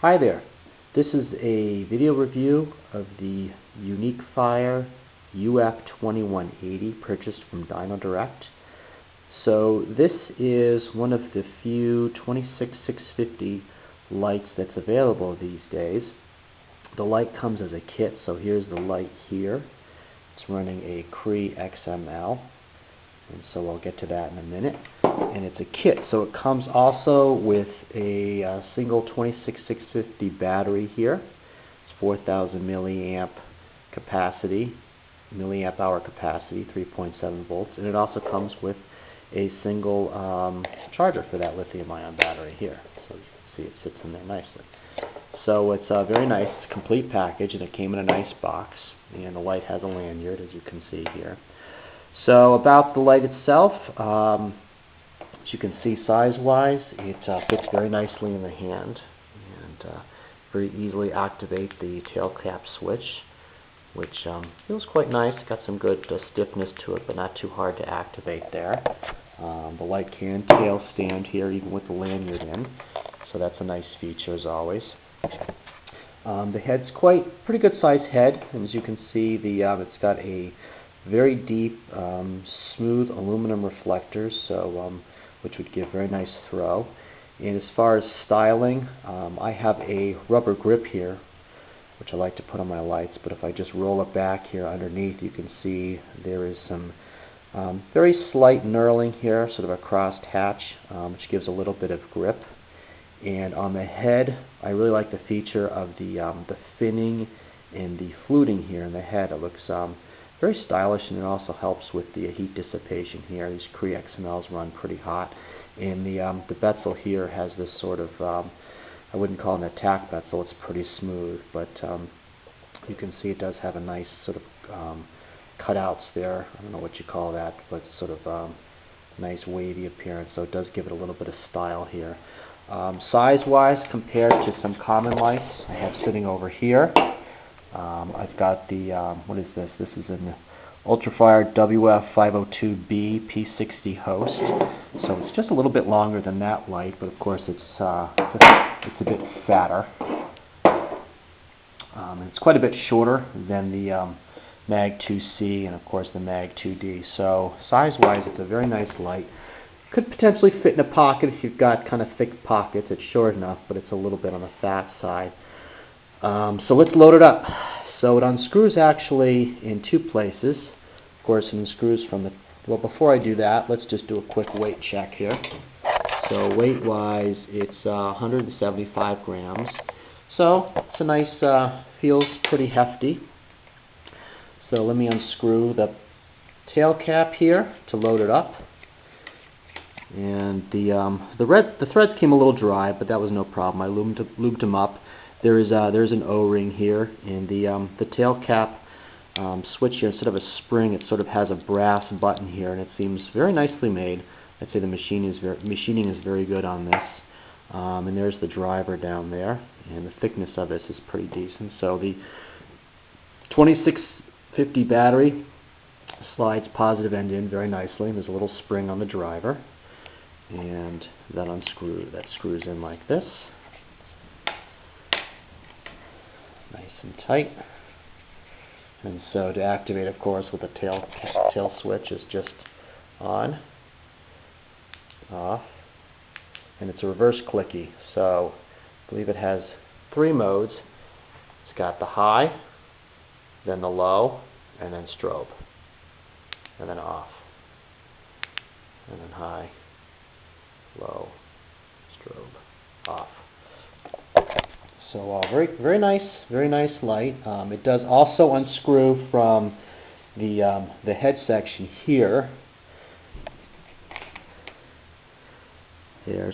Hi there. This is a video review of the Uniqufire UF-2180 purchased from Dinodirect. So this is one of the few 26650 lights that's available these days. The light comes as a kit, so here's the light here. It's running a Cree XML, and so I'll get to that in a minute. And it's a kit, so it comes also with a single 26650 battery here. It's 4,000 milliamp hour capacity, 3.7 volts, and it also comes with a single charger for that lithium-ion battery here. So you can see it sits in there nicely. So it's a very nice, complete package, and it came in a nice box. And the light has a lanyard, as you can see here. So about the light itself, as you can see size-wise, it fits very nicely in the hand, and very easily activate the tail cap switch, which feels quite nice. Got some good stiffness to it, but not too hard to activate there. The light can tail stand here, even with the lanyard in, so that's a nice feature as always. The head's pretty good sized head, and as you can see, it's got a very deep, smooth aluminum reflectors, so which would give very nice throw. And as far as styling, I have a rubber grip here, which I like to put on my lights, but if I just roll it back here underneath, you can see there is some very slight knurling here, sort of a crossed hatch, which gives a little bit of grip. And on the head, I really like the feature of the finning and the fluting here in the head. It looks very stylish, and it also helps with the heat dissipation here. These Cree XMLs run pretty hot, and the bezel here has this sort of, I wouldn't call it an attack bezel, it's pretty smooth, but you can see it does have a nice sort of cutouts there. I don't know what you call that, but sort of nice wavy appearance, so it does give it a little bit of style here. Size-wise, compared to some common lights I have sitting over here, I've got the, what is this? This is an Uniquufire UF2180 P60 host. So it's just a little bit longer than that light, but of course it's a bit fatter. It's quite a bit shorter than the Mag 2C and of course the Mag 2D. So size-wise, it's a very nice light. Could potentially fit in a pocket if you've got kind of thick pockets. It's short enough, but it's a little bit on the fat side. So let's load it up. So it unscrews actually in two places. Of course, it unscrews from the, well, before I do that, let's just do a quick weight check here. So weight-wise, it's 175 grams. So it's a nice, feels pretty hefty. So let me unscrew the tail cap here to load it up. And the threads came a little dry, but that was no problem. I lubed them up. There's an O-ring here, and the tail cap switch here, instead of a spring, it sort of has a brass button here, and it seems very nicely made. I'd say the machining is very good on this. And there's the driver down there, and the thickness of this is pretty decent. So the 2650 battery slides positive end in very nicely, and there's a little spring on the driver. And that screws in like this, nice and tight. And so to activate, of course, with the tail switch is just on, off, and it's a reverse clicky. So I believe it has 3 modes. It's got the high, then the low, and then strobe, and then off, and then high, low, strobe, off. So very nice light. It does also unscrew from the head section here.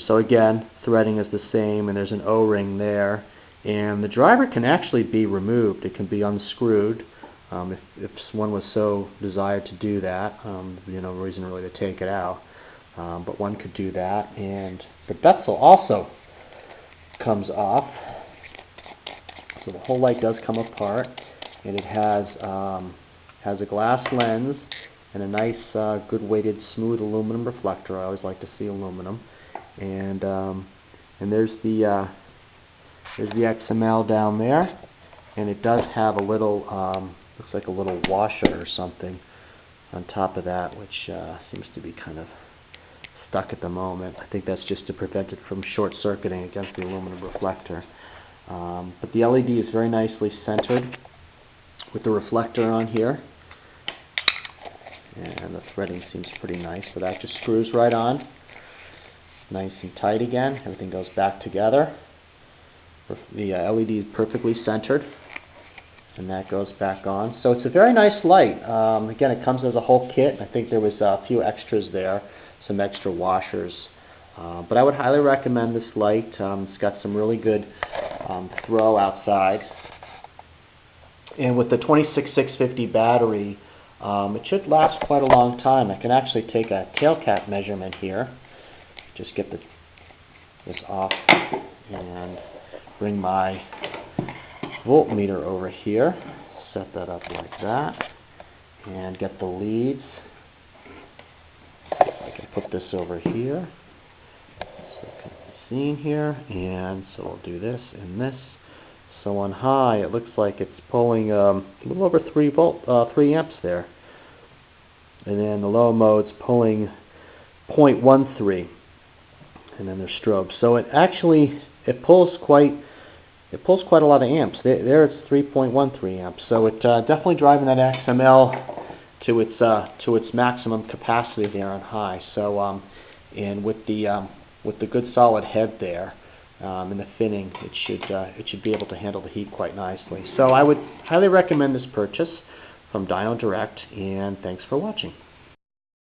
So again, threading is the same, and there's an O-ring there. And the driver can actually be removed. It can be unscrewed if one was so desired to do that. No reason really to take it out. But one could do that, and the bezel also comes off. So the whole light does come apart, and it has a glass lens and a nice, good weighted, smooth aluminum reflector. I always like to see aluminum, and there's the There's the XML down there, and it does have a little, looks like a little washer or something on top of that, which seems to be kind of stuck at the moment. I think that's just to prevent it from short-circuiting against the aluminum reflector. But the LED is very nicely centered with the reflector on here, and the threading seems pretty nice, so that just screws right on, nice and tight again. Everything goes back together. The LED is perfectly centered, and that goes back on. So it's a very nice light. Again, it comes as a whole kit. I think there was a few extras there, some extra washers. But I would highly recommend this light. It's got some really good throw outside. And with the 26650 battery, it should last quite a long time. I can actually take a tail cap measurement here. Just get this off and bring my voltmeter over here. Set that up like that. And get the leads. I can put this over here. So it can be seen here. And so we'll do this and this. So on high, it looks like it's pulling a little over 3 amps there. And then the low mode's pulling 0.13. And then there's strobe. So it actually pulls quite a lot of amps. There it's 3.13 amps. So it's definitely driving that XML to its maximum capacity there on high. So and with the good solid head there and the thinning, it should be able to handle the heat quite nicely. So I would highly recommend this purchase from Dinodirect, and thanks for watching.